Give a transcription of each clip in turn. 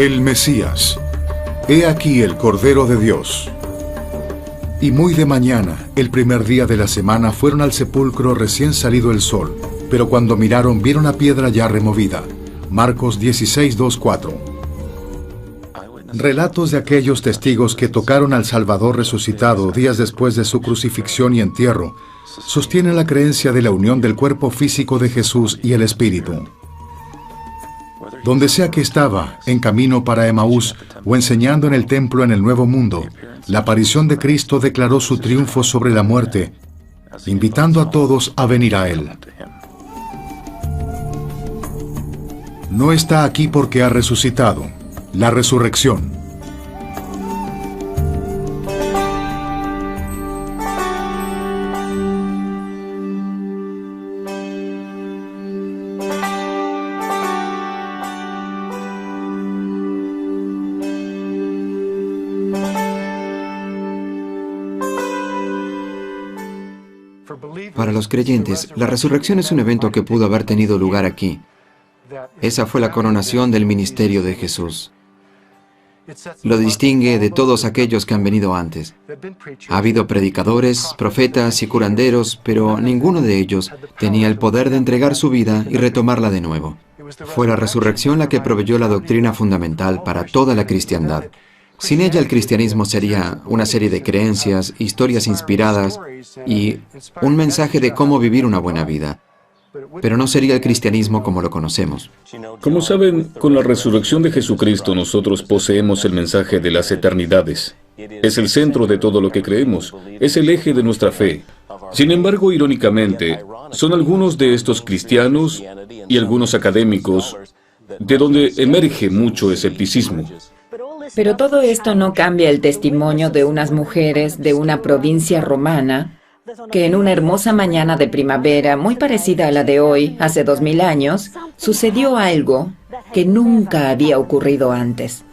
El Mesías. He aquí el Cordero de Dios. Y muy de mañana, el primer día de la semana, fueron al sepulcro recién salido el sol, pero cuando miraron vieron la piedra ya removida. Marcos 16, 2, 4. Relatos de aquellos testigos que tocaron al Salvador resucitado días después de su crucifixión y entierro sostienen la creencia de la unión del cuerpo físico de Jesús y el Espíritu. Donde sea que estaba, en camino para Emaús o enseñando en el templo en el Nuevo Mundo, la aparición de Cristo declaró su triunfo sobre la muerte, invitando a todos a venir a Él. No está aquí porque ha resucitado. La resurrección. Para los creyentes, la resurrección es un evento que pudo haber tenido lugar aquí. Esa fue la coronación del ministerio de Jesús. Lo distingue de todos aquellos que han venido antes. Ha habido predicadores, profetas y curanderos, pero ninguno de ellos tenía el poder de entregar su vida y retomarla de nuevo. Fue la resurrección la que proveyó la doctrina fundamental para toda la cristiandad. Sin ella, el cristianismo sería una serie de creencias, historias inspiradas y un mensaje de cómo vivir una buena vida. Pero no sería el cristianismo como lo conocemos. Como saben, con la resurrección de Jesucristo nosotros poseemos el mensaje de las eternidades. Es el centro de todo lo que creemos, es el eje de nuestra fe. Sin embargo, irónicamente, son algunos de estos cristianos y algunos académicos de donde emerge mucho escepticismo. Pero todo esto no cambia el testimonio de unas mujeres de una provincia romana que en una hermosa mañana de primavera, muy parecida a la de hoy, hace 2000 años, sucedió algo que nunca había ocurrido antes.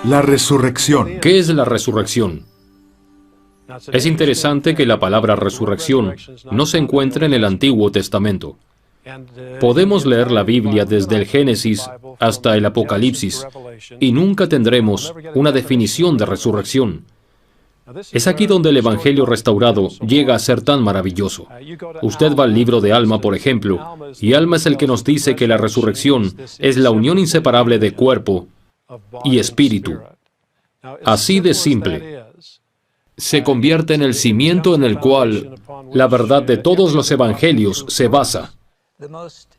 La resurrección. ¿Qué es la resurrección? Es interesante que la palabra resurrección no se encuentre en el Antiguo Testamento. Podemos leer la Biblia desde el Génesis hasta el Apocalipsis y nunca tendremos una definición de resurrección. Es aquí donde el Evangelio restaurado llega a ser tan maravilloso. Usted va al libro de Alma, por ejemplo, y Alma es el que nos dice que la resurrección es la unión inseparable de cuerpo y espíritu. Así de simple. Se convierte en el cimiento en el cual la verdad de todos los evangelios se basa.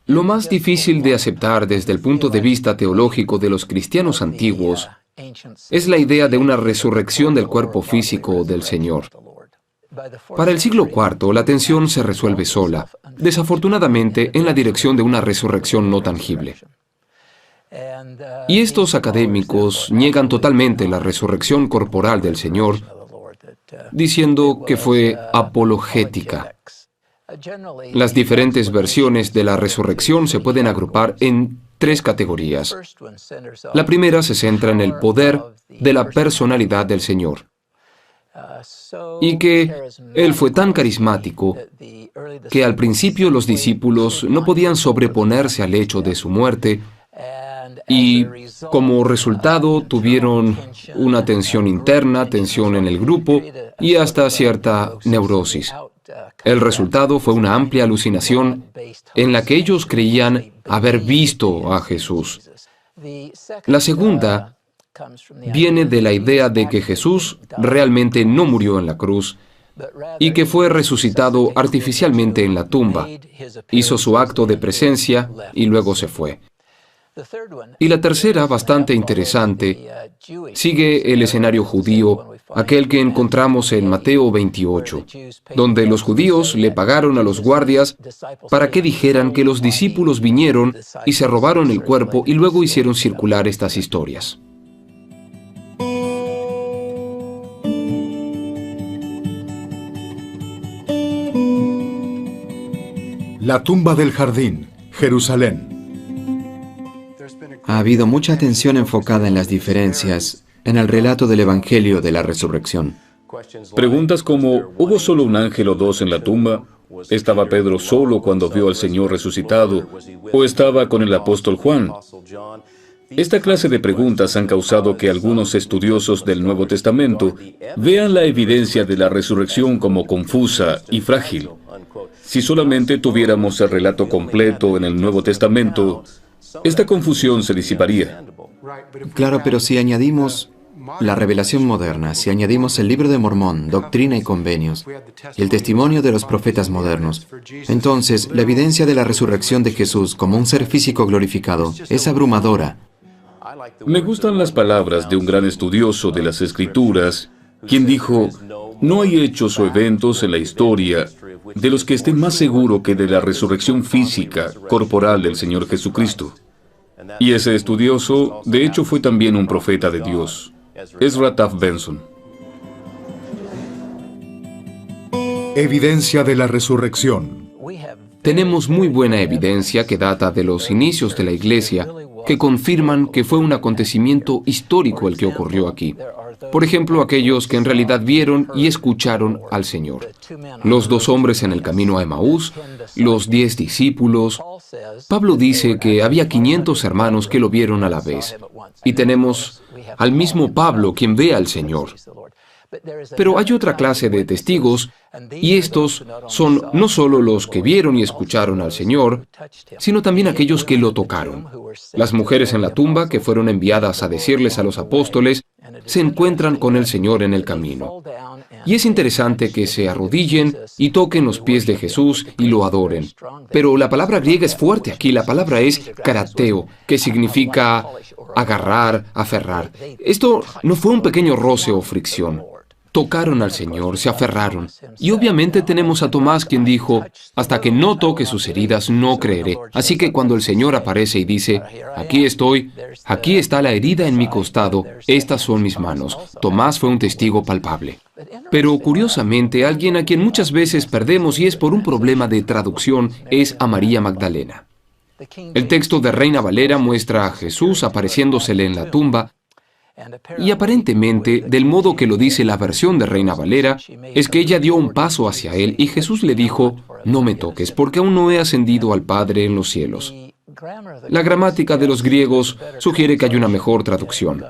Lo más difícil de aceptar desde el punto de vista teológico de los cristianos antiguos es la idea de una resurrección del cuerpo físico del Señor. Para el siglo IV, la tensión se resuelve sola, desafortunadamente en la dirección de una resurrección no tangible. Y estos académicos niegan totalmente la resurrección corporal del Señor, diciendo que fue apologética. Las diferentes versiones de la resurrección se pueden agrupar en tres categorías. La primera se centra en el poder de la personalidad del Señor, y que Él fue tan carismático que al principio los discípulos no podían sobreponerse al hecho de su muerte, y como resultado tuvieron una tensión interna, tensión en el grupo y hasta cierta neurosis. El resultado fue una amplia alucinación en la que ellos creían haber visto a Jesús. La segunda viene de la idea de que Jesús realmente no murió en la cruz y que fue resucitado artificialmente en la tumba. Hizo su acto de presencia y luego se fue. Y la tercera, bastante interesante, sigue el escenario judío, aquel que encontramos en Mateo 28, donde los judíos le pagaron a los guardias para que dijeran que los discípulos vinieron y se robaron el cuerpo y luego hicieron circular estas historias. La tumba del jardín, Jerusalén. Ha habido mucha atención enfocada en las diferencias en el relato del Evangelio de la Resurrección. Preguntas como, ¿hubo solo un ángel o dos en la tumba? ¿Estaba Pedro solo cuando vio al Señor resucitado? ¿O estaba con el apóstol Juan? Esta clase de preguntas han causado que algunos estudiosos del Nuevo Testamento vean la evidencia de la resurrección como confusa y frágil. Si solamente tuviéramos el relato completo en el Nuevo Testamento, esta confusión se disiparía. Claro, pero si añadimos la revelación moderna, si añadimos el Libro de Mormón, Doctrina y Convenios, y el testimonio de los profetas modernos, entonces la evidencia de la resurrección de Jesús como un ser físico glorificado es abrumadora. Me gustan las palabras de un gran estudioso de las Escrituras, quien dijo, no hay hechos o eventos en la historia de los que estén más seguro que de la resurrección física, corporal del Señor Jesucristo. Y ese estudioso, de hecho, fue también un profeta de Dios, Ezra Taft Benson. Evidencia de la resurrección. Tenemos muy buena evidencia que data de los inicios de la Iglesia, que confirman que fue un acontecimiento histórico el que ocurrió aquí. Por ejemplo, aquellos que en realidad vieron y escucharon al Señor. Los 2 hombres en el camino a Emaús, los 10 discípulos. Pablo dice que había 500 hermanos que lo vieron a la vez. Y tenemos al mismo Pablo quien ve al Señor. Pero hay otra clase de testigos, y estos son no solo los que vieron y escucharon al Señor, sino también aquellos que lo tocaron. Las mujeres en la tumba, que fueron enviadas a decirles a los apóstoles, se encuentran con el Señor en el camino. Y es interesante que se arrodillen y toquen los pies de Jesús y lo adoren. Pero la palabra griega es fuerte aquí, la palabra es karateo, que significa agarrar, aferrar. Esto no fue un pequeño roce o fricción. Tocaron al Señor, se aferraron. Y obviamente tenemos a Tomás quien dijo, hasta que no toque sus heridas, no creeré. Así que cuando el Señor aparece y dice, aquí estoy, aquí está la herida en mi costado, estas son mis manos. Tomás fue un testigo palpable. Pero curiosamente, alguien a quien muchas veces perdemos y es por un problema de traducción, es a María Magdalena. El texto de Reina Valera muestra a Jesús apareciéndosele en la tumba, y aparentemente, del modo que lo dice la versión de Reina Valera, es que ella dio un paso hacia él y Jesús le dijo, no me toques, porque aún no he ascendido al Padre en los cielos. La gramática de los griegos sugiere que hay una mejor traducción.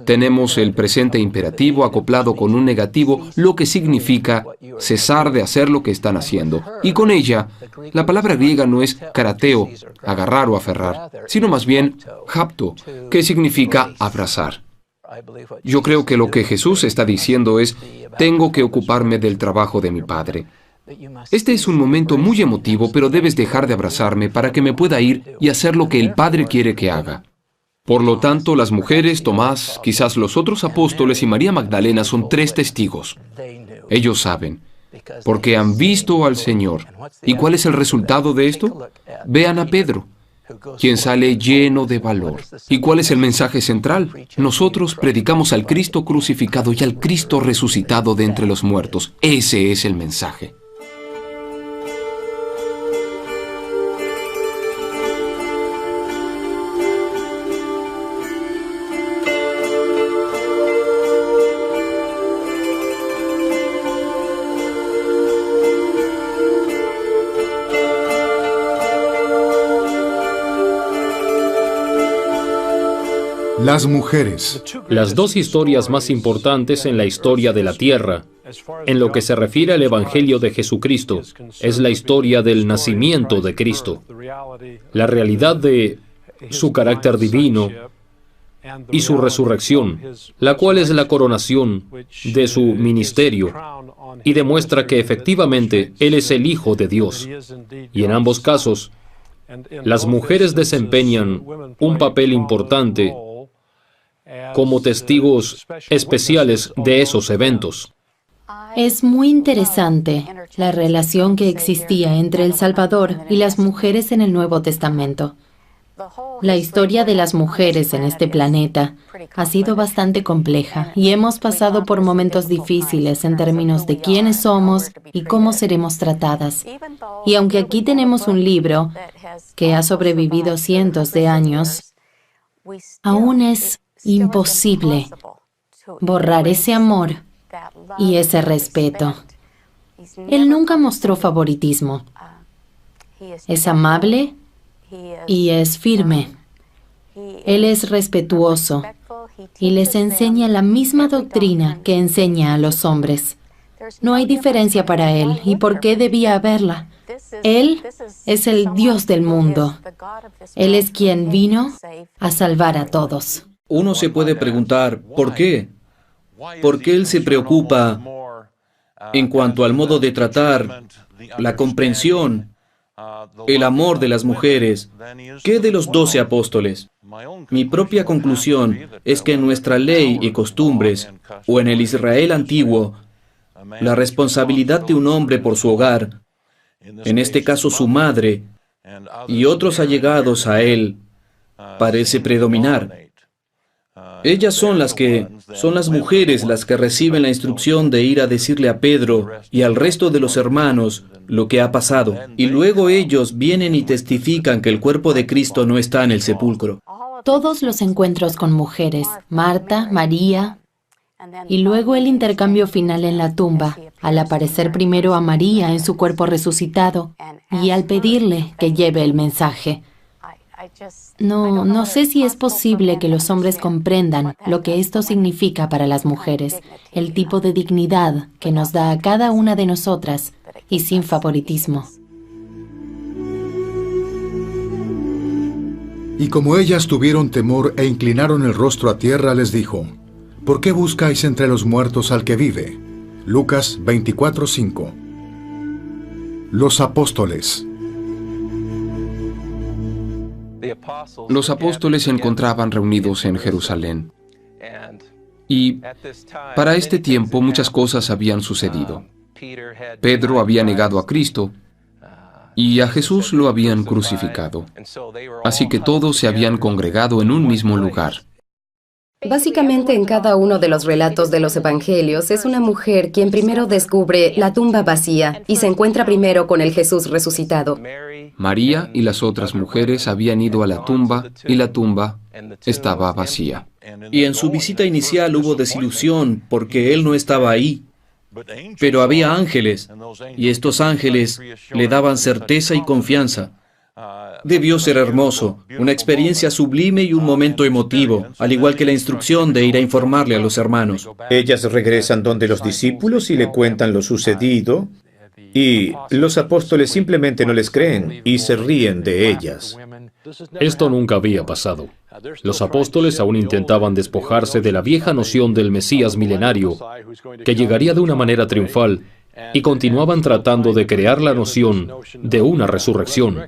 Tenemos el presente imperativo acoplado con un negativo, lo que significa cesar de hacer lo que están haciendo. Y con ella, la palabra griega no es karateo, agarrar o aferrar, sino más bien hapto, que significa abrazar. Yo creo que lo que Jesús está diciendo es, tengo que ocuparme del trabajo de mi Padre. Este es un momento muy emotivo, pero debes dejar de abrazarme para que me pueda ir y hacer lo que el Padre quiere que haga. Por lo tanto, las mujeres, Tomás, quizás los otros apóstoles y María Magdalena son 3 testigos. Ellos saben, porque han visto al Señor. ¿Y cuál es el resultado de esto? Vean a Pedro, quien sale lleno de valor. ¿Y cuál es el mensaje central? Nosotros predicamos al Cristo crucificado y al Cristo resucitado de entre los muertos. Ese es el mensaje. Las mujeres. Las 2 historias más importantes en la historia de la Tierra, en lo que se refiere al Evangelio de Jesucristo, es la historia del nacimiento de Cristo, la realidad de su carácter divino y su resurrección, la cual es la coronación de su ministerio y demuestra que efectivamente Él es el Hijo de Dios. Y en ambos casos, las mujeres desempeñan un papel importante como testigos especiales de esos eventos. Es muy interesante la relación que existía entre el Salvador y las mujeres en el Nuevo Testamento. La historia de las mujeres en este planeta ha sido bastante compleja y hemos pasado por momentos difíciles en términos de quiénes somos y cómo seremos tratadas. Y aunque aquí tenemos un libro que ha sobrevivido cientos de años, aún es imposible borrar ese amor y ese respeto. Él nunca mostró favoritismo. Es amable y es firme. Él es respetuoso y les enseña la misma doctrina que enseña a los hombres. No hay diferencia para él. ¿Y por qué debía haberla? Él es el Dios del mundo. Él es quien vino a salvar a todos. Uno se puede preguntar, ¿por qué? ¿Por qué él se preocupa en cuanto al modo de tratar, la comprensión, el amor de las mujeres? ¿Qué de los 12 apóstoles? Mi propia conclusión es que en nuestra ley y costumbres, o en el Israel antiguo, la responsabilidad de un hombre por su hogar, en este caso su madre, y otros allegados a él, parece predominar. Ellas son las mujeres las que reciben la instrucción de ir a decirle a Pedro y al resto de los hermanos lo que ha pasado. Y luego ellos vienen y testifican que el cuerpo de Cristo no está en el sepulcro. Todos los encuentros con mujeres, Marta, María, y luego el intercambio final en la tumba, al aparecer primero a María en su cuerpo resucitado y al pedirle que lleve el mensaje. No sé si es posible que los hombres comprendan lo que esto significa para las mujeres, el tipo de dignidad que nos da a cada una de nosotras y sin favoritismo. Y como ellas tuvieron temor e inclinaron el rostro a tierra, les dijo: ¿Por qué buscáis entre los muertos al que vive? Lucas 24:5. Los apóstoles. Los apóstoles se encontraban reunidos en Jerusalén. Y para este tiempo muchas cosas habían sucedido. Pedro había negado a Cristo y a Jesús lo habían crucificado. Así que todos se habían congregado en un mismo lugar. Básicamente, en cada uno de los relatos de los evangelios es una mujer quien primero descubre la tumba vacía y se encuentra primero con el Jesús resucitado. María y las otras mujeres habían ido a la tumba y la tumba estaba vacía. Y en su visita inicial hubo desilusión porque él no estaba ahí. Pero había ángeles, y estos ángeles le daban certeza y confianza. Debió ser hermoso, una experiencia sublime y un momento emotivo, al igual que la instrucción de ir a informarle a los hermanos. Ellas regresan donde los discípulos y le cuentan lo sucedido, y los apóstoles simplemente no les creen y se ríen de ellas. Esto nunca había pasado. Los apóstoles aún intentaban despojarse de la vieja noción del Mesías milenario, que llegaría de una manera triunfal, y continuaban tratando de crear la noción de una resurrección.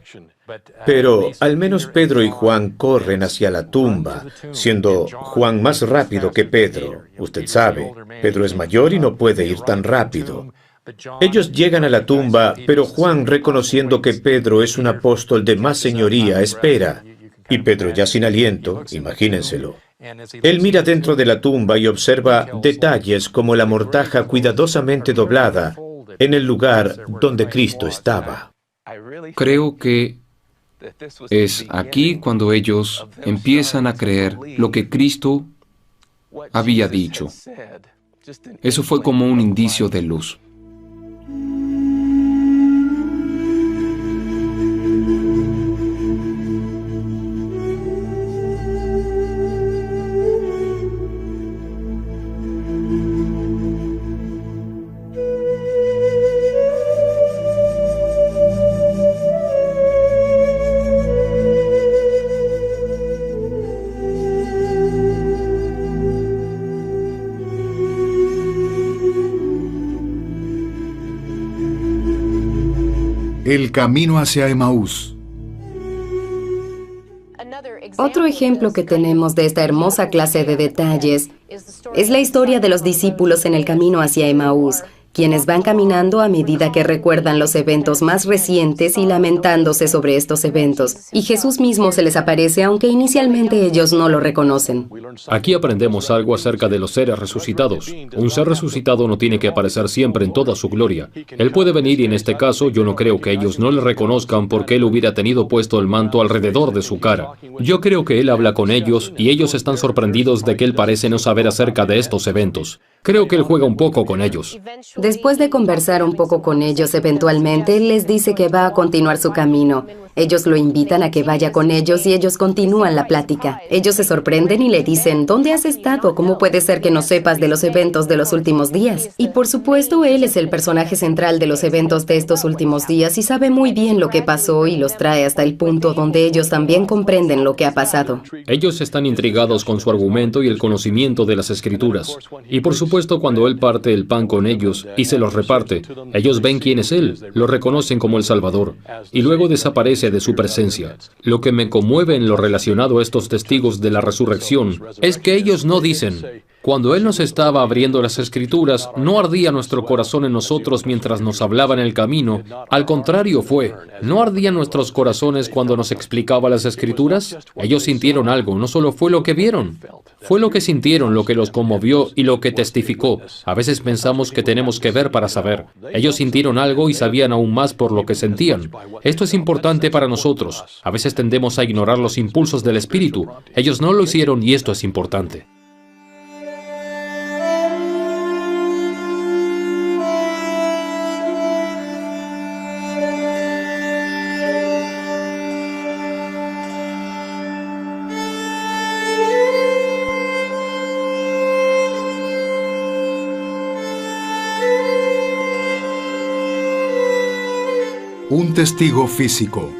Pero al menos Pedro y Juan corren hacia la tumba, siendo Juan más rápido que Pedro. Usted sabe, Pedro es mayor y no puede ir tan rápido. Ellos llegan a la tumba, pero Juan, reconociendo que Pedro es un apóstol de más señoría, espera. Y Pedro, ya sin aliento, imagínenselo. Él mira dentro de la tumba y observa detalles como la mortaja cuidadosamente doblada en el lugar donde Cristo estaba. Creo que es aquí cuando ellos empiezan a creer lo que Cristo había dicho. Eso fue como un indicio de luz. El camino hacia Emaús. Otro ejemplo que tenemos de esta hermosa clase de detalles es la historia de los discípulos en el camino hacia Emaús, quienes van caminando a medida que recuerdan los eventos más recientes y lamentándose sobre estos eventos. Y Jesús mismo se les aparece, aunque inicialmente ellos no lo reconocen. Aquí aprendemos algo acerca de los seres resucitados. Un ser resucitado no tiene que aparecer siempre en toda su gloria. Él puede venir y en este caso yo no creo que ellos no le reconozcan porque él hubiera tenido puesto el manto alrededor de su cara. Yo creo que él habla con ellos y ellos están sorprendidos de que él parece no saber acerca de estos eventos. Creo que él juega un poco con ellos. Después de conversar un poco con ellos, eventualmente él les dice que va a continuar su camino. Ellos lo invitan a que vaya con ellos y ellos continúan la plática. Ellos se sorprenden y le dicen, ¿dónde has estado? ¿Cómo puede ser que no sepas de los eventos de los últimos días? Y por supuesto, él es el personaje central de los eventos de estos últimos días y sabe muy bien lo que pasó y los trae hasta el punto donde ellos también comprenden lo que ha pasado. Ellos están intrigados con su argumento y el conocimiento de las Escrituras. Y por supuesto, cuando él parte el pan con ellos y se los reparte, ellos ven quién es él, lo reconocen como el Salvador, y luego desaparece de su presencia. Lo que me conmueve en lo relacionado a estos testigos de la resurrección es que ellos no dicen, cuando Él nos estaba abriendo las Escrituras, no ardía nuestro corazón en nosotros mientras nos hablaba en el camino. Al contrario fue, ¿no ardían nuestros corazones cuando nos explicaba las Escrituras? Ellos sintieron algo, no solo fue lo que vieron. Fue lo que sintieron, lo que los conmovió y lo que testificó. A veces pensamos que tenemos que ver para saber. Ellos sintieron algo y sabían aún más por lo que sentían. Esto es importante para nosotros. A veces tendemos a ignorar los impulsos del Espíritu. Ellos no lo hicieron y esto es importante. Un testigo físico.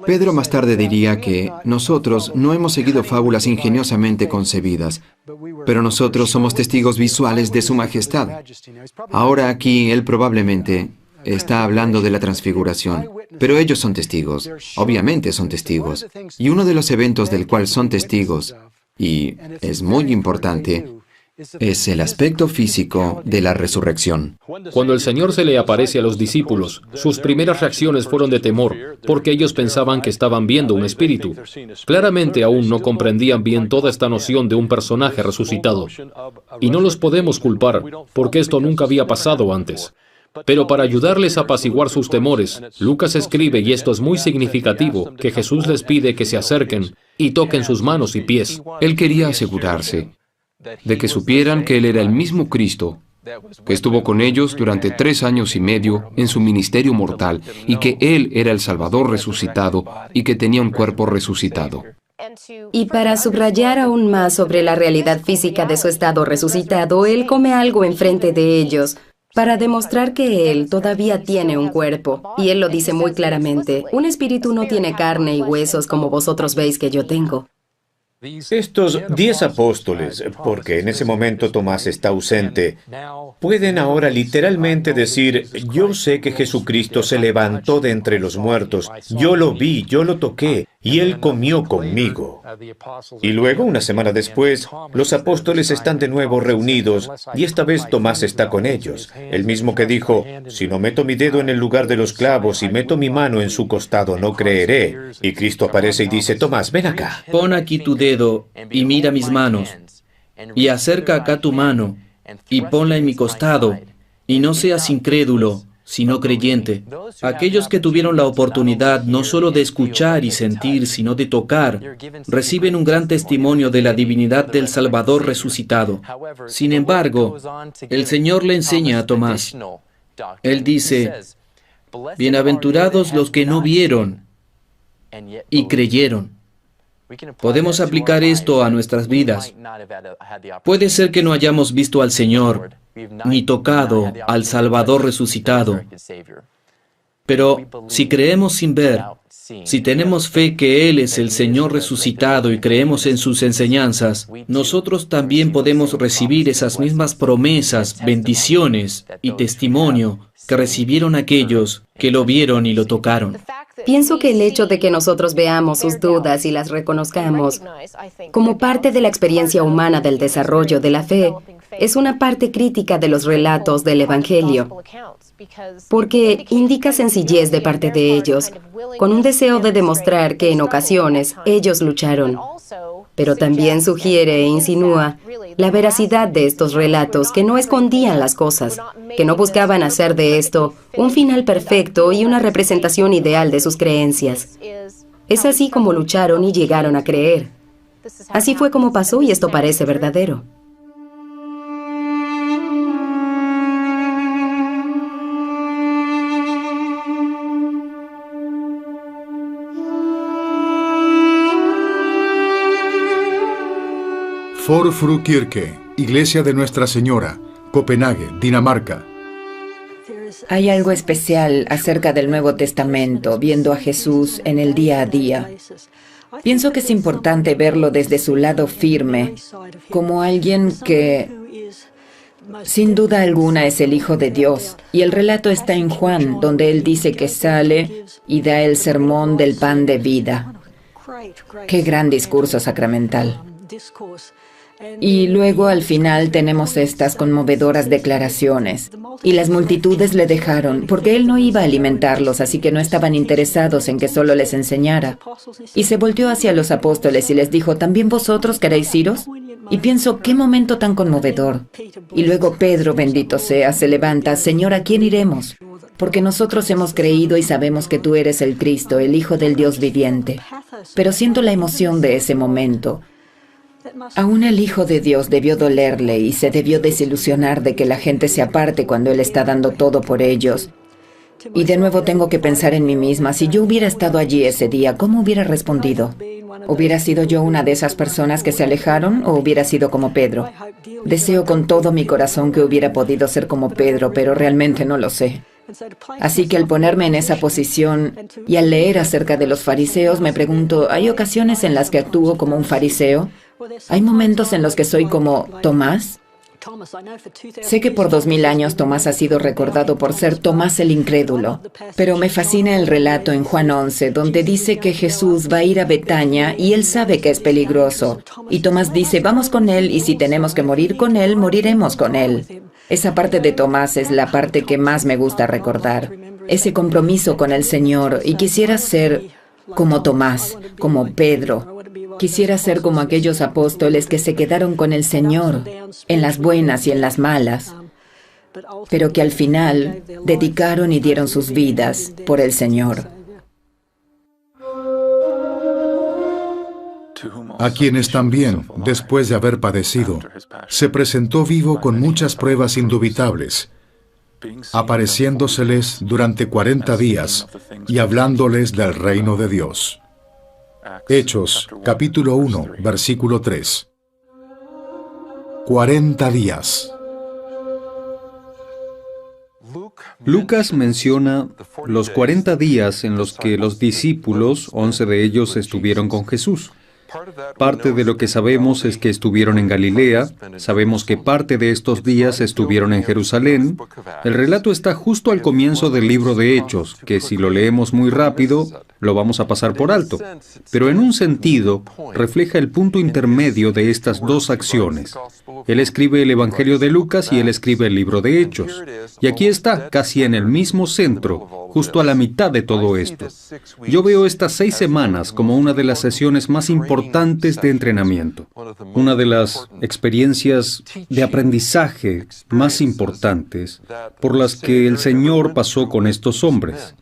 Pedro más tarde diría que nosotros no hemos seguido fábulas ingeniosamente concebidas, pero nosotros somos testigos visuales de su majestad. Ahora aquí él probablemente está hablando de la transfiguración, pero ellos son testigos, obviamente son testigos. Y uno de los eventos del cual son testigos, y es muy importante, es el aspecto físico de la resurrección. Cuando el Señor se le aparece a los discípulos, sus primeras reacciones fueron de temor, porque ellos pensaban que estaban viendo un espíritu. Claramente aún no comprendían bien toda esta noción de un personaje resucitado. Y no los podemos culpar, porque esto nunca había pasado antes. Pero para ayudarles a apaciguar sus temores, Lucas escribe, y esto es muy significativo, que Jesús les pide que se acerquen y toquen sus manos y pies. Él quería asegurarse de que supieran que Él era el mismo Cristo, que estuvo con ellos durante 3 años y medio en su ministerio mortal, y que Él era el Salvador resucitado y que tenía un cuerpo resucitado. Y para subrayar aún más sobre la realidad física de su estado resucitado, Él come algo enfrente de ellos, para demostrar que Él todavía tiene un cuerpo. Y Él lo dice muy claramente, un espíritu no tiene carne y huesos como vosotros veis que yo tengo. Estos 10 apóstoles, porque en ese momento Tomás está ausente, pueden ahora literalmente decir, yo sé que Jesucristo se levantó de entre los muertos, yo lo vi, yo lo toqué, y Él comió conmigo. Y luego, una semana después, los apóstoles están de nuevo reunidos, y esta vez Tomás está con ellos, el mismo que dijo, si no meto mi dedo en el lugar de los clavos y meto mi mano en su costado, no creeré. Y Cristo aparece y dice, Tomás, ven acá. Pon aquí tu dedo y mira mis manos, y acerca acá tu mano, y ponla en mi costado, y no seas incrédulo, sino creyente. Aquellos que tuvieron la oportunidad no solo de escuchar y sentir, sino de tocar, reciben un gran testimonio de la divinidad del Salvador resucitado. Sin embargo, el Señor le enseña a Tomás. Él dice, bienaventurados los que no vieron y creyeron. Podemos aplicar esto a nuestras vidas. Puede ser que no hayamos visto al Señor, ni tocado al Salvador resucitado. Pero si creemos sin ver, si tenemos fe que Él es el Señor resucitado y creemos en sus enseñanzas, nosotros también podemos recibir esas mismas promesas, bendiciones y testimonio que recibieron aquellos que lo vieron y lo tocaron. Pienso que el hecho de que nosotros veamos sus dudas y las reconozcamos como parte de la experiencia humana del desarrollo de la fe, Es una parte crítica de los relatos del Evangelio, porque indica sencillez de parte de ellos, con un deseo de demostrar que en ocasiones ellos lucharon. Pero también sugiere e insinúa la veracidad de estos relatos, que no escondían las cosas, que no buscaban hacer de esto un final perfecto y una representación ideal de sus creencias. Es así como lucharon y llegaron a creer. Así fue como pasó y esto parece verdadero. For Fru Kirke, Iglesia de Nuestra Señora, Copenhague, Dinamarca. Hay algo especial acerca del Nuevo Testamento, viendo a Jesús en el día a día. Pienso que es importante verlo desde su lado firme, como alguien que, sin duda alguna, es el Hijo de Dios. Y el relato está en Juan, donde él dice que sale y da el sermón del pan de vida. ¡Qué gran discurso sacramental! Y luego al final tenemos estas conmovedoras declaraciones. Y las multitudes le dejaron, porque él no iba a alimentarlos, así que no estaban interesados en que solo les enseñara. Y se volteó hacia los apóstoles y les dijo, ¿también vosotros queréis iros? Y pienso, qué momento tan conmovedor. Y luego Pedro, bendito sea, se levanta, Señor, ¿a quién iremos? Porque nosotros hemos creído y sabemos que tú eres el Cristo, el Hijo del Dios viviente. Pero siento la emoción de ese momento. Aún el Hijo de Dios debió dolerle y se debió desilusionar de que la gente se aparte cuando Él está dando todo por ellos. Y de nuevo tengo que pensar en mí misma, si yo hubiera estado allí ese día, ¿cómo hubiera respondido? ¿Hubiera sido yo una de esas personas que se alejaron o hubiera sido como Pedro? Deseo con todo mi corazón que hubiera podido ser como Pedro, pero realmente no lo sé. Así que al ponerme en esa posición y al leer acerca de los fariseos, me pregunto, ¿hay ocasiones en las que actúo como un fariseo? ¿Hay momentos en los que soy como Tomás? Sé que por 2000 años Tomás ha sido recordado por ser Tomás el incrédulo, pero me fascina el relato en Juan 11, donde dice que Jesús va a ir a Betania y él sabe que es peligroso. Y Tomás dice, vamos con él y si tenemos que morir con él, moriremos con él. Esa parte de Tomás es la parte que más me gusta recordar. Ese compromiso con el Señor, y quisiera ser como Tomás, como Pedro. Quisiera ser como aquellos apóstoles que se quedaron con el Señor, en las buenas y en las malas, pero que al final dedicaron y dieron sus vidas por el Señor. A quienes también, después de haber padecido, se presentó vivo con muchas pruebas indubitables, apareciéndoseles durante 40 días y hablándoles del reino de Dios. Hechos, capítulo 1, versículo 3. 40 días. Lucas menciona los 40 días en los que los discípulos, 11 de ellos, estuvieron con Jesús. Parte de lo que sabemos es que estuvieron en Galilea, sabemos que parte de estos días estuvieron en Jerusalén. El relato está justo al comienzo del libro de Hechos, que si lo leemos muy rápido, lo vamos a pasar por alto. Pero en un sentido, refleja el punto intermedio de estas dos acciones. Él escribe el Evangelio de Lucas y él escribe el libro de Hechos. Y aquí está, casi en el mismo centro, justo a la mitad de todo esto. Yo veo estas 6 semanas como una de las sesiones más importantes de entrenamiento, una de las experiencias de aprendizaje más importantes por las que el Señor pasó con estos hombres.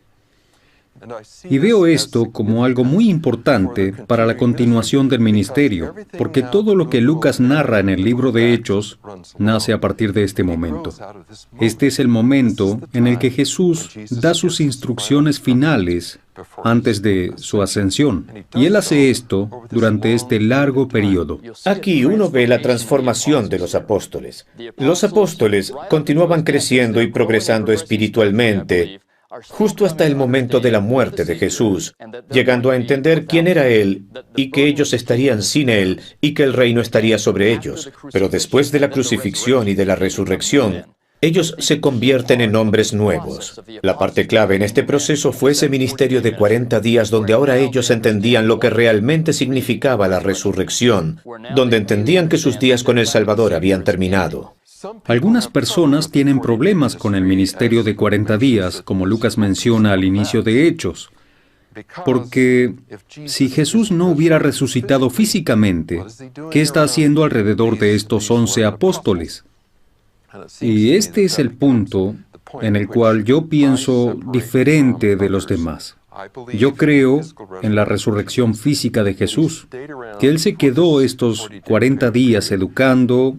Y veo esto como algo muy importante para la continuación del ministerio, porque todo lo que Lucas narra en el libro de Hechos nace a partir de este momento. Este es el momento en el que Jesús da sus instrucciones finales antes de su ascensión, y Él hace esto durante este largo periodo. Aquí uno ve la transformación de los apóstoles. Los apóstoles continuaban creciendo y progresando espiritualmente, justo hasta el momento de la muerte de Jesús, llegando a entender quién era Él y que ellos estarían sin Él y que el reino estaría sobre ellos. Pero después de la crucifixión y de la resurrección, ellos se convierten en hombres nuevos. La parte clave en este proceso fue ese ministerio de 40 días donde ahora ellos entendían lo que realmente significaba la resurrección, donde entendían que sus días con el Salvador habían terminado. Algunas personas tienen problemas con el ministerio de 40 días, como Lucas menciona al inicio de Hechos, porque si Jesús no hubiera resucitado físicamente, ¿qué está haciendo alrededor de estos 11 apóstoles? Y este es el punto en el cual yo pienso diferente de los demás. Yo creo en la resurrección física de Jesús, que Él se quedó estos 40 días educando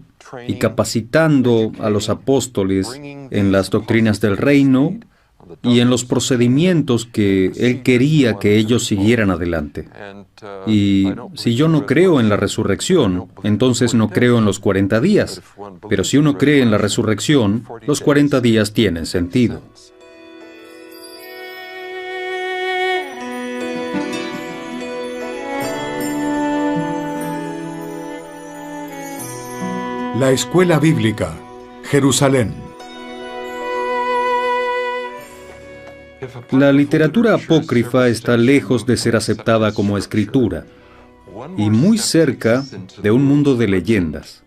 y capacitando a los apóstoles en las doctrinas del reino y en los procedimientos que Él quería que ellos siguieran adelante. Y si yo no creo en la resurrección, entonces no creo en los 40 días. Pero si uno cree en la resurrección, los 40 días tienen sentido. La Escuela Bíblica, Jerusalén. La literatura apócrifa está lejos de ser aceptada como escritura y muy cerca de un mundo de leyendas.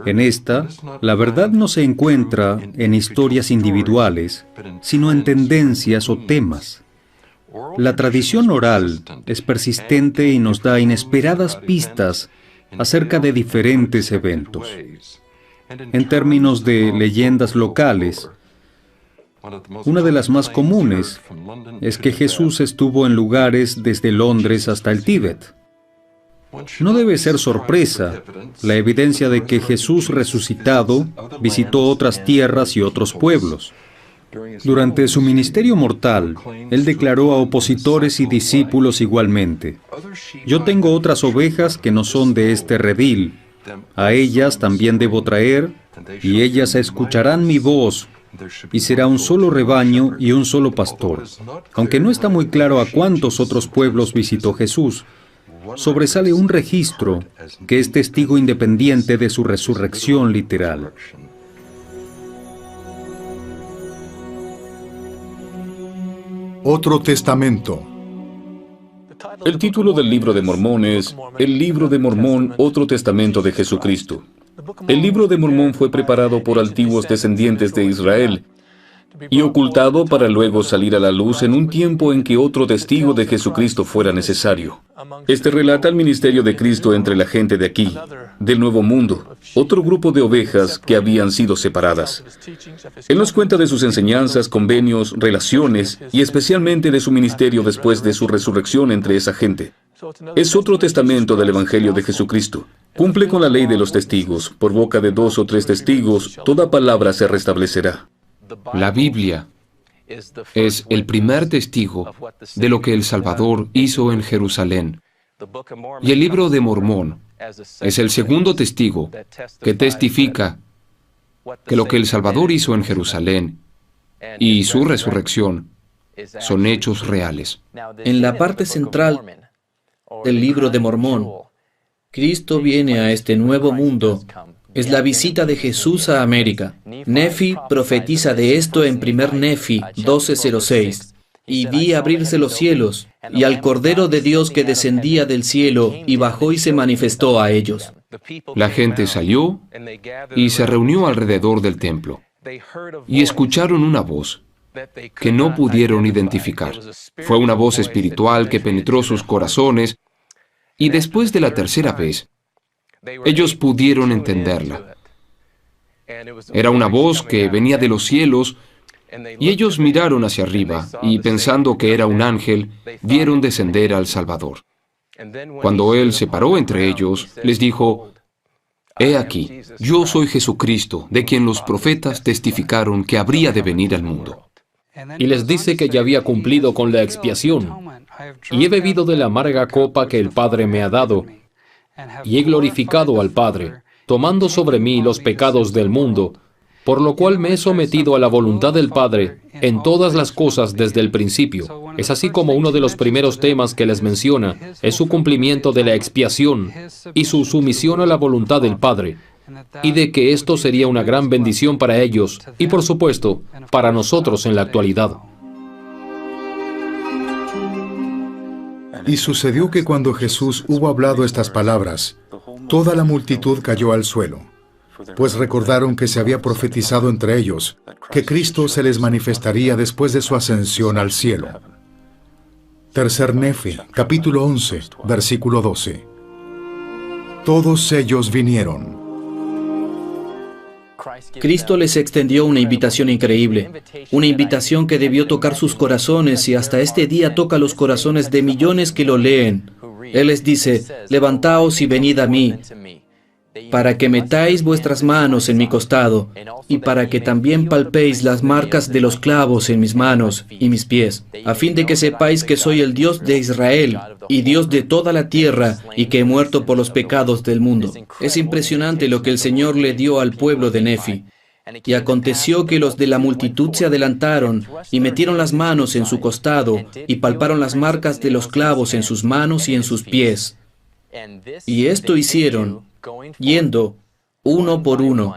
En esta, la verdad no se encuentra en historias individuales, sino en tendencias o temas. La tradición oral es persistente y nos da inesperadas pistas acerca de diferentes eventos. En términos de leyendas locales, una de las más comunes es que Jesús estuvo en lugares desde Londres hasta el Tíbet. No debe ser sorpresa la evidencia de que Jesús resucitado visitó otras tierras y otros pueblos. Durante su ministerio mortal, Él declaró a opositores y discípulos igualmente: «Yo tengo otras ovejas que no son de este redil. A ellas también debo traer, y ellas escucharán mi voz, y será un solo rebaño y un solo pastor». Aunque no está muy claro a cuántos otros pueblos visitó Jesús, sobresale un registro que es testigo independiente de su resurrección literal. Otro testamento. El título del libro de Mormón es El libro de Mormón, otro testamento de Jesucristo. El libro de Mormón fue preparado por antiguos descendientes de Israel y ocultado para luego salir a la luz en un tiempo en que otro testigo de Jesucristo fuera necesario. Este relata el ministerio de Cristo entre la gente de aquí, del Nuevo Mundo, otro grupo de ovejas que habían sido separadas. Él nos cuenta de sus enseñanzas, convenios, relaciones y especialmente de su ministerio después de su resurrección entre esa gente. Es otro testamento del Evangelio de Jesucristo. Cumple con la ley de los testigos. Por boca de 2 o 3 testigos, toda palabra se restablecerá. La Biblia es el primer testigo de lo que el Salvador hizo en Jerusalén. Y el libro de Mormón es el segundo testigo que testifica que lo que el Salvador hizo en Jerusalén y su resurrección son hechos reales. En la parte central del libro de Mormón, Cristo viene a este nuevo mundo. Es la visita de Jesús a América. Nefi profetiza de esto en 1 Nefi 12:06. Y vi abrirse los cielos, y al Cordero de Dios que descendía del cielo, y bajó y se manifestó a ellos. La gente salió y se reunió alrededor del templo, y escucharon una voz que no pudieron identificar. Fue una voz espiritual que penetró sus corazones, y después de la tercera vez, ellos pudieron entenderla. Era una voz que venía de los cielos, y ellos miraron hacia arriba, y pensando que era un ángel, vieron descender al Salvador. Cuando Él se paró entre ellos, les dijo: «He aquí, yo soy Jesucristo, de quien los profetas testificaron que habría de venir al mundo». Y les dice que ya había cumplido con la expiación, y he bebido de la amarga copa que el Padre me ha dado, y he glorificado al Padre, tomando sobre mí los pecados del mundo, por lo cual me he sometido a la voluntad del Padre en todas las cosas desde el principio. Es así como uno de los primeros temas que les menciona es su cumplimiento de la expiación y su sumisión a la voluntad del Padre, y de que esto sería una gran bendición para ellos y, por supuesto, para nosotros en la actualidad. Y sucedió que cuando Jesús hubo hablado estas palabras, toda la multitud cayó al suelo. pues recordaron que se había profetizado entre ellos que Cristo se les manifestaría después de su ascensión al cielo. Tercer Nefi, capítulo 11, versículo 12. Todos ellos vinieron. Cristo les extendió una invitación increíble, una invitación que debió tocar sus corazones y hasta este día toca los corazones de millones que lo leen. Él les dice, levantaos y venid a mí, para que metáis vuestras manos en mi costado, y para que también palpéis las marcas de los clavos en mis manos y mis pies, a fin de que sepáis que soy el Dios de Israel, y Dios de toda la tierra, y que he muerto por los pecados del mundo. Es impresionante lo que el Señor le dio al pueblo de Nefi. Y aconteció que los de la multitud se adelantaron, y metieron las manos en su costado, y palparon las marcas de los clavos en sus manos y en sus pies. Y esto hicieron, yendo uno por uno,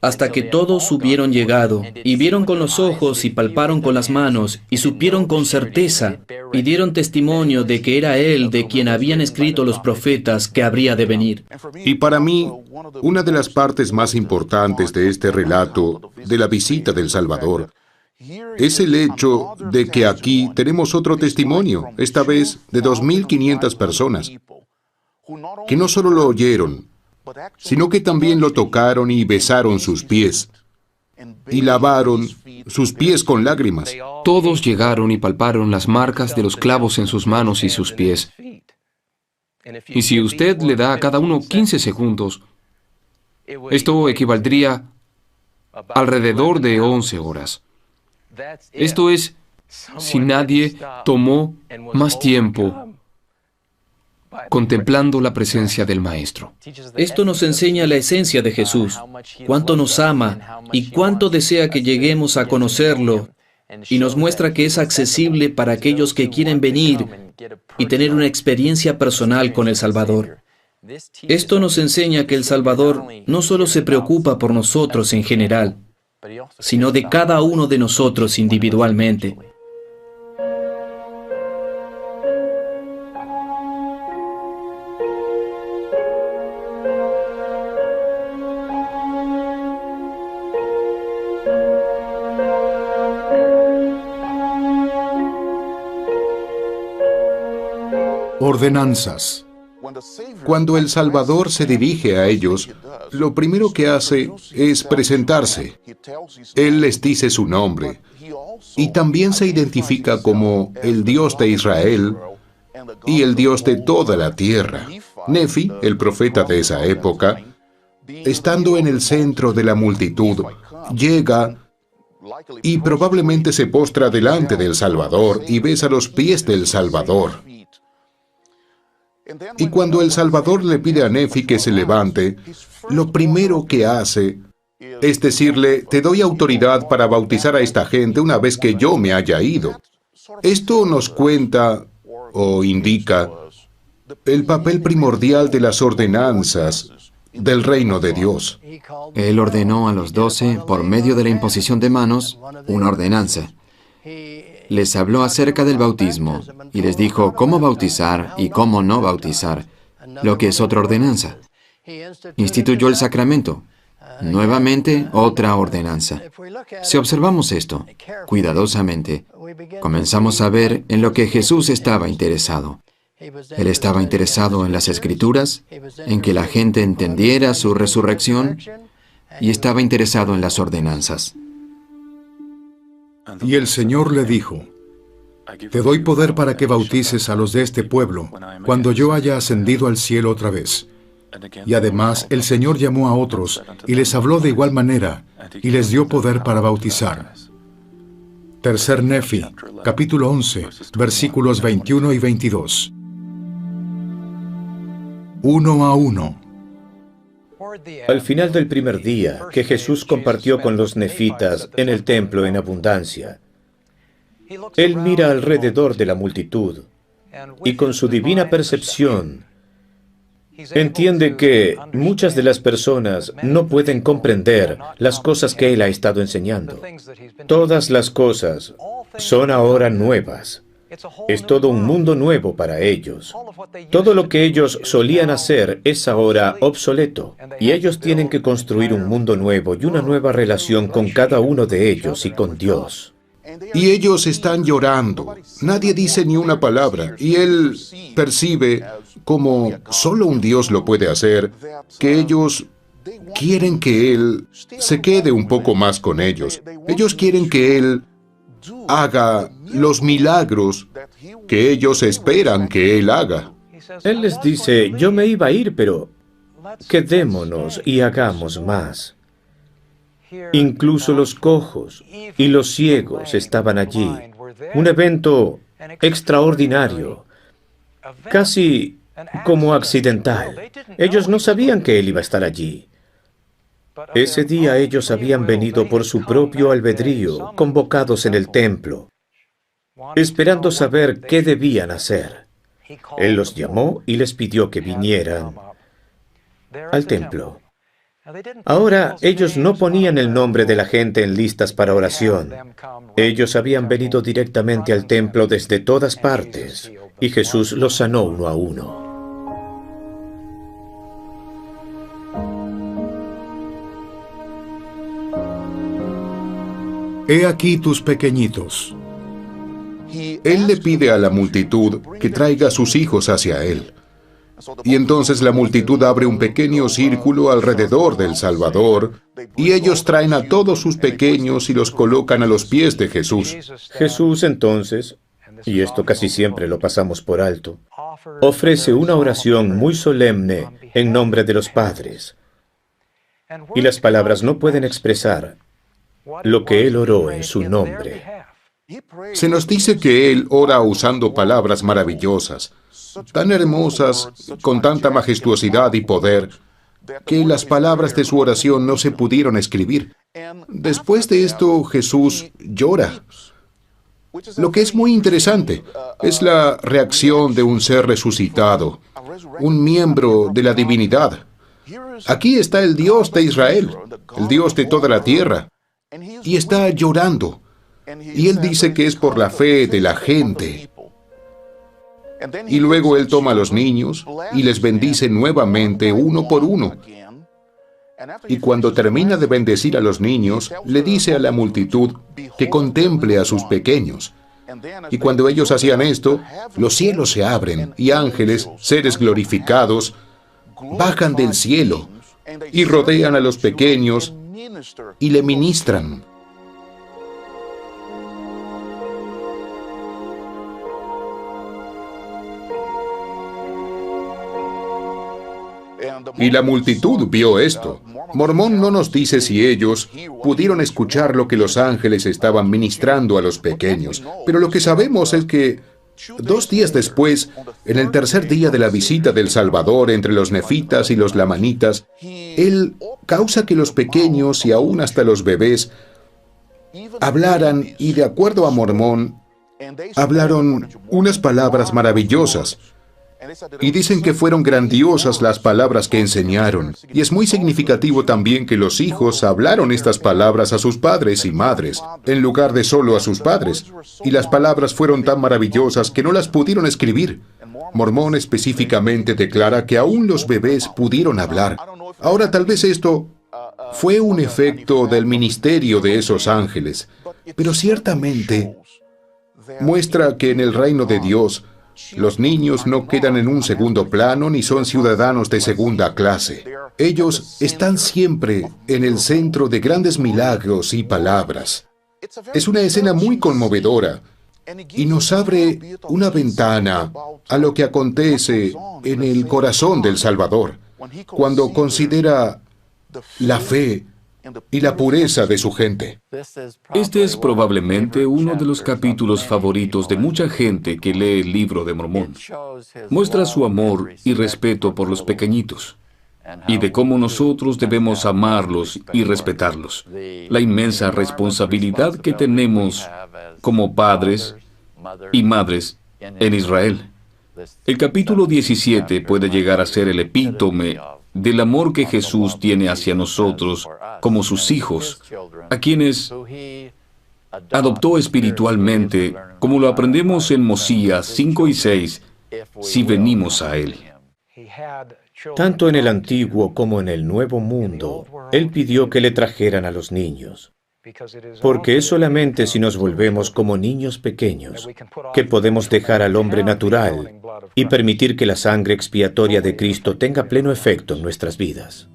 hasta que todos hubieron llegado, y vieron con los ojos y palparon con las manos, y supieron con certeza, y dieron testimonio de que era Él de quien habían escrito los profetas que habría de venir. Y para mí, una de las partes más importantes de este relato de la visita del Salvador es el hecho de que aquí tenemos otro testimonio, esta vez de 2.500 personas, que no solo lo oyeron, sino que también lo tocaron y besaron sus pies, y lavaron sus pies con lágrimas. Todos llegaron y palparon las marcas de los clavos en sus manos y sus pies. Y si usted le da a cada uno 15 segundos, esto equivaldría alrededor de 11 horas. Esto es, si nadie tomó más tiempo contemplando la presencia del Maestro. Esto nos enseña la esencia de Jesús, cuánto nos ama y cuánto desea que lleguemos a conocerlo, y nos muestra que es accesible para aquellos que quieren venir y tener una experiencia personal con el Salvador. Esto nos enseña que el Salvador no solo se preocupa por nosotros en general, sino de cada uno de nosotros individualmente. Ordenanzas. Cuando el Salvador se dirige a ellos, lo primero que hace es presentarse. Él les dice su nombre y también se identifica como el Dios de Israel y el Dios de toda la tierra. Nefi, el profeta de esa época, estando en el centro de la multitud, llega y probablemente se postra delante del Salvador y besa los pies del Salvador. Y cuando el Salvador le pide a Nefi que se levante, lo primero que hace es decirle, te doy autoridad para bautizar a esta gente una vez que yo me haya ido. Esto nos cuenta o indica el papel primordial de las ordenanzas del reino de Dios. Él ordenó a los 12, por medio de la imposición de manos, una ordenanza. Les habló acerca del bautismo y les dijo cómo bautizar y cómo no bautizar, lo que es otra ordenanza. Instituyó el sacramento. Nuevamente, otra ordenanza. Si observamos esto cuidadosamente, comenzamos a ver en lo que Jesús estaba interesado. Él estaba interesado en las Escrituras, en que la gente entendiera su resurrección, y estaba interesado en las ordenanzas. Y el Señor le dijo, te doy poder para que bautices a los de este pueblo cuando yo haya ascendido al cielo otra vez. Y además el Señor llamó a otros y les habló de igual manera y les dio poder para bautizar. Tercer Nefi, capítulo 11, versículos 21 y 22. Uno a uno. Al final del primer día que Jesús compartió con los nefitas en el templo en abundancia, Él mira alrededor de la multitud y con su divina percepción entiende que muchas de las personas no pueden comprender las cosas que Él ha estado enseñando. Todas las cosas son ahora nuevas. Es todo un mundo nuevo para ellos. Todo lo que ellos solían hacer es ahora obsoleto, y ellos tienen que construir un mundo nuevo y una nueva relación con cada uno de ellos y con Dios. Y ellos están llorando. Nadie dice ni una palabra. Y él percibe, como solo un Dios lo puede hacer, que ellos quieren que él se quede un poco más con ellos. Ellos quieren que él haga los milagros que ellos esperan que él haga. Él les dice, yo me iba a ir, pero quedémonos y hagamos más. Incluso los cojos y los ciegos estaban allí. Un evento extraordinario, casi como accidental. Ellos no sabían que él iba a estar allí. Ese día ellos habían venido por su propio albedrío, convocados en el templo, esperando saber qué debían hacer. Él los llamó y les pidió que vinieran al templo. Ahora, ellos no ponían el nombre de la gente en listas para oración. Ellos habían venido directamente al templo desde todas partes, y Jesús los sanó uno a uno. He aquí tus pequeñitos. Él le pide a la multitud que traiga a sus hijos hacia él. Y entonces la multitud abre un pequeño círculo alrededor del Salvador, y ellos traen a todos sus pequeños y los colocan a los pies de Jesús. Jesús entonces, y esto casi siempre lo pasamos por alto, ofrece una oración muy solemne en nombre de los padres. Y las palabras no pueden expresar lo que él oró en su nombre. Se nos dice que él ora usando palabras maravillosas, tan hermosas, con tanta majestuosidad y poder, que las palabras de su oración no se pudieron escribir. Después de esto, Jesús llora. Lo que es muy interesante es la reacción de un ser resucitado, un miembro de la divinidad. Aquí está el Dios de Israel, el Dios de toda la tierra, y está llorando. Y él dice que es por la fe de la gente. Y luego él toma a los niños y les bendice nuevamente uno por uno. Y cuando termina de bendecir a los niños, le dice a la multitud que contemple a sus pequeños. Y cuando ellos hacían esto, los cielos se abren y ángeles, seres glorificados, bajan del cielo y rodean a los pequeños y le ministran. Y la multitud vio esto. Mormón no nos dice si ellos pudieron escuchar lo que los ángeles estaban ministrando a los pequeños, pero lo que sabemos es que 2 días después, en el tercer día de la visita del Salvador entre los nefitas y los lamanitas, él causa que los pequeños y aún hasta los bebés hablaran, y de acuerdo a Mormón, hablaron unas palabras maravillosas. Y dicen que fueron grandiosas las palabras que enseñaron. Y es muy significativo también que los hijos hablaron estas palabras a sus padres y madres, en lugar de solo a sus padres. Y las palabras fueron tan maravillosas que no las pudieron escribir. Mormón específicamente declara que aún los bebés pudieron hablar. Ahora, tal vez esto fue un efecto del ministerio de esos ángeles, pero ciertamente muestra que en el reino de Dios, los niños no quedan en un segundo plano ni son ciudadanos de segunda clase. Ellos están siempre en el centro de grandes milagros y palabras. Es una escena muy conmovedora y nos abre una ventana a lo que acontece en el corazón del Salvador cuando considera la fe y la pureza de su gente. Este es probablemente uno de los capítulos favoritos de mucha gente que lee el libro de Mormón. Muestra su amor y respeto por los pequeñitos y de cómo nosotros debemos amarlos y respetarlos. La inmensa responsabilidad que tenemos como padres y madres en Israel. El capítulo 17 puede llegar a ser el epítome del amor que Jesús tiene hacia nosotros como sus hijos, a quienes adoptó espiritualmente, como lo aprendemos en Mosías 5 y 6, si venimos a Él. Tanto en el Antiguo como en el Nuevo Mundo, Él pidió que le trajeran a los niños. Porque es solamente si nos volvemos como niños pequeños que podemos dejar al hombre natural y permitir que la sangre expiatoria de Cristo tenga pleno efecto en nuestras vidas.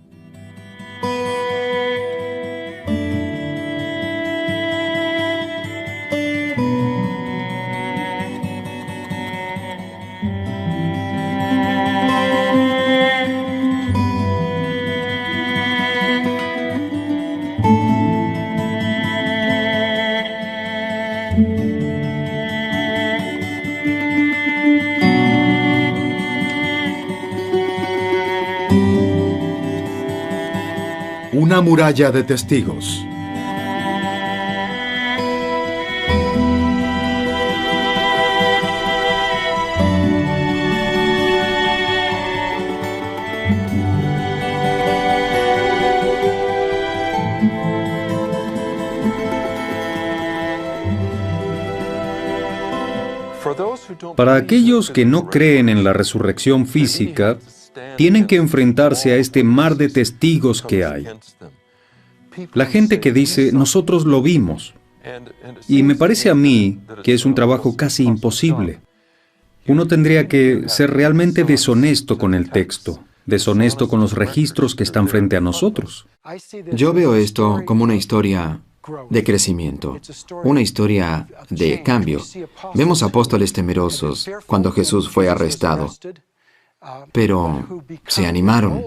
Una muralla de testigos. Para aquellos que no creen en la resurrección física, tienen que enfrentarse a este mar de testigos que hay. La gente que dice, nosotros lo vimos. Y me parece a mí que es un trabajo casi imposible. Uno tendría que ser realmente deshonesto con el texto, deshonesto con los registros que están frente a nosotros. Yo veo esto como una historia de crecimiento, una historia de cambio. Vemos apóstoles temerosos cuando Jesús fue arrestado, pero se animaron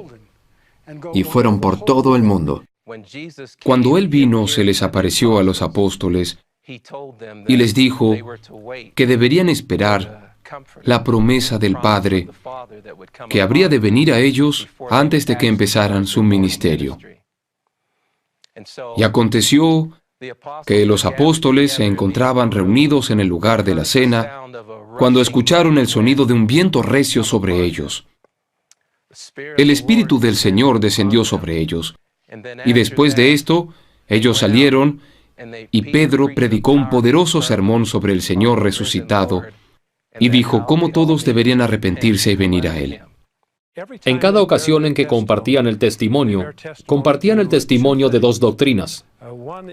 y fueron por todo el mundo. Cuando Él vino, se les apareció a los apóstoles y les dijo que deberían esperar la promesa del Padre, que habría de venir a ellos antes de que empezaran su ministerio. Y aconteció que los apóstoles se encontraban reunidos en el lugar de la cena cuando escucharon el sonido de un viento recio sobre ellos. El Espíritu del Señor descendió sobre ellos, y después de esto, ellos salieron, y Pedro predicó un poderoso sermón sobre el Señor resucitado, y dijo cómo todos deberían arrepentirse y venir a Él. En cada ocasión en que compartían el testimonio de dos doctrinas.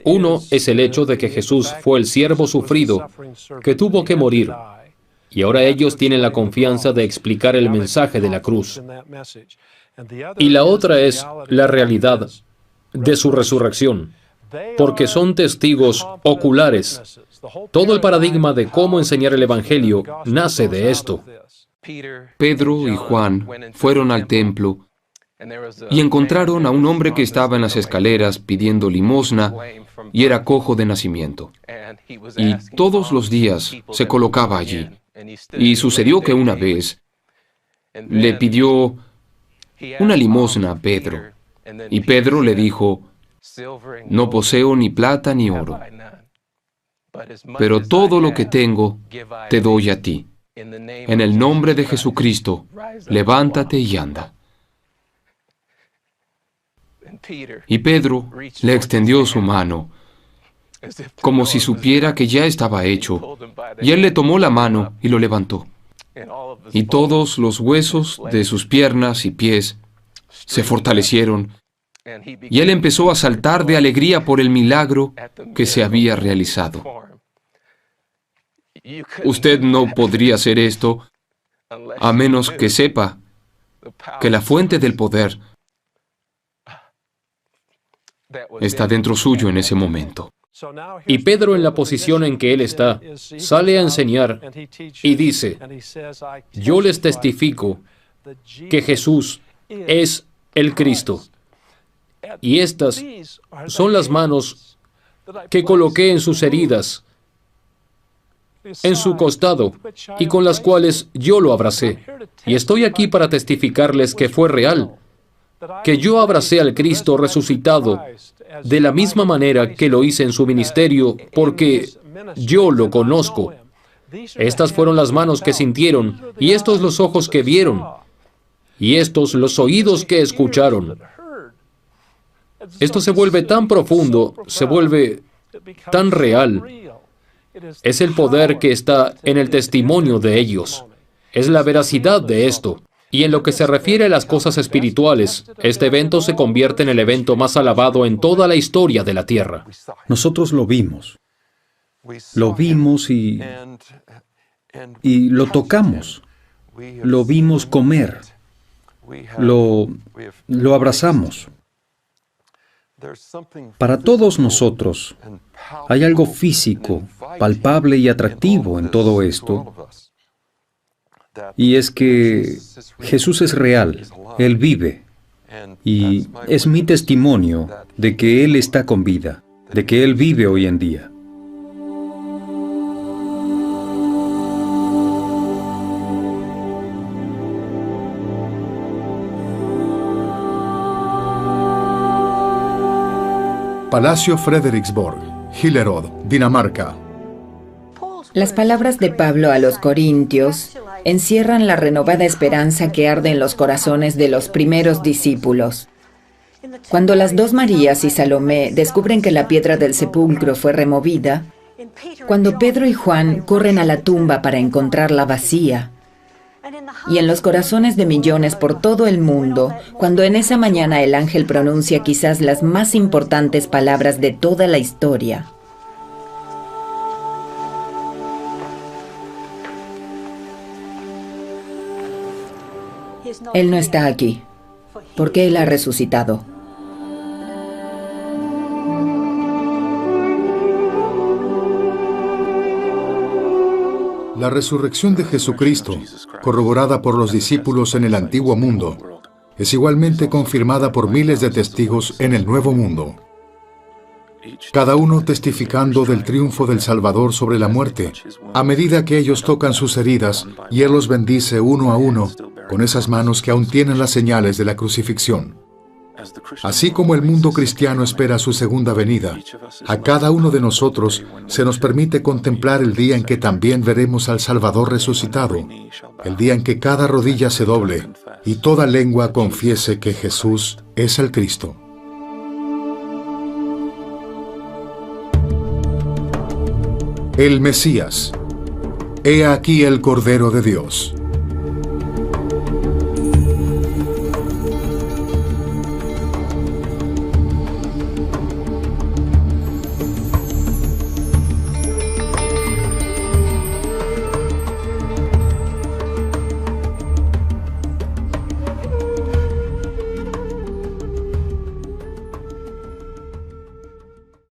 Uno es el hecho de que Jesús fue el siervo sufrido, que tuvo que morir, y ahora ellos tienen la confianza de explicar el mensaje de la cruz. Y la otra es la realidad de su resurrección, porque son testigos oculares. Todo el paradigma de cómo enseñar el Evangelio nace de esto. Pedro y Juan fueron al templo y encontraron a un hombre que estaba en las escaleras pidiendo limosna y era cojo de nacimiento. Y todos los días se colocaba allí. Y sucedió que una vez le pidió una limosna a Pedro. Y Pedro le dijo, no poseo ni plata ni oro, pero todo lo que tengo te doy a ti. En el nombre de Jesucristo, levántate y anda. Y Pedro le extendió su mano, como si supiera que ya estaba hecho, y él le tomó la mano y lo levantó. Y todos los huesos de sus piernas y pies se fortalecieron, y él empezó a saltar de alegría por el milagro que se había realizado. Usted no podría hacer esto a menos que sepa que la fuente del poder está dentro suyo en ese momento. Y Pedro, en la posición en que él está, sale a enseñar y dice, yo les testifico que Jesús es el Cristo. Y estas son las manos que coloqué en sus heridas, en su costado, y con las cuales yo lo abracé. Y estoy aquí para testificarles que fue real, que yo abracé al Cristo resucitado de la misma manera que lo hice en su ministerio, porque yo lo conozco. Estas fueron las manos que sintieron, y estos los ojos que vieron, y estos los oídos que escucharon. Esto se vuelve tan profundo, se vuelve tan real. Es el poder que está en el testimonio de ellos. Es la veracidad de esto. Y en lo que se refiere a las cosas espirituales, este evento se convierte en el evento más alabado en toda la historia de la Tierra. Nosotros lo vimos. Lo vimos y lo tocamos. Lo vimos comer. Lo abrazamos. Para todos nosotros, hay algo físico, palpable y atractivo en todo esto. Y es que Jesús es real, Él vive. Y es mi testimonio de que Él está con vida, de que Él vive hoy en día. Palacio Frederiksborg, Hillerød, Dinamarca. Las palabras de Pablo a los Corintios encierran la renovada esperanza que arde en los corazones de los primeros discípulos. Cuando las dos Marías y Salomé descubren que la piedra del sepulcro fue removida, cuando Pedro y Juan corren a la tumba para encontrarla vacía, y en los corazones de millones por todo el mundo, cuando en esa mañana el ángel pronuncia quizás las más importantes palabras de toda la historia. Él no está aquí, porque Él ha resucitado. La resurrección de Jesucristo, corroborada por los discípulos en el antiguo mundo, es igualmente confirmada por miles de testigos en el nuevo mundo. Cada uno testificando del triunfo del Salvador sobre la muerte, a medida que ellos tocan sus heridas y Él los bendice uno a uno con esas manos que aún tienen las señales de la crucifixión. Así como el mundo cristiano espera su segunda venida, a cada uno de nosotros se nos permite contemplar el día en que también veremos al Salvador resucitado, el día en que cada rodilla se doble y toda lengua confiese que Jesús es el Cristo. El Mesías. He aquí el Cordero de Dios.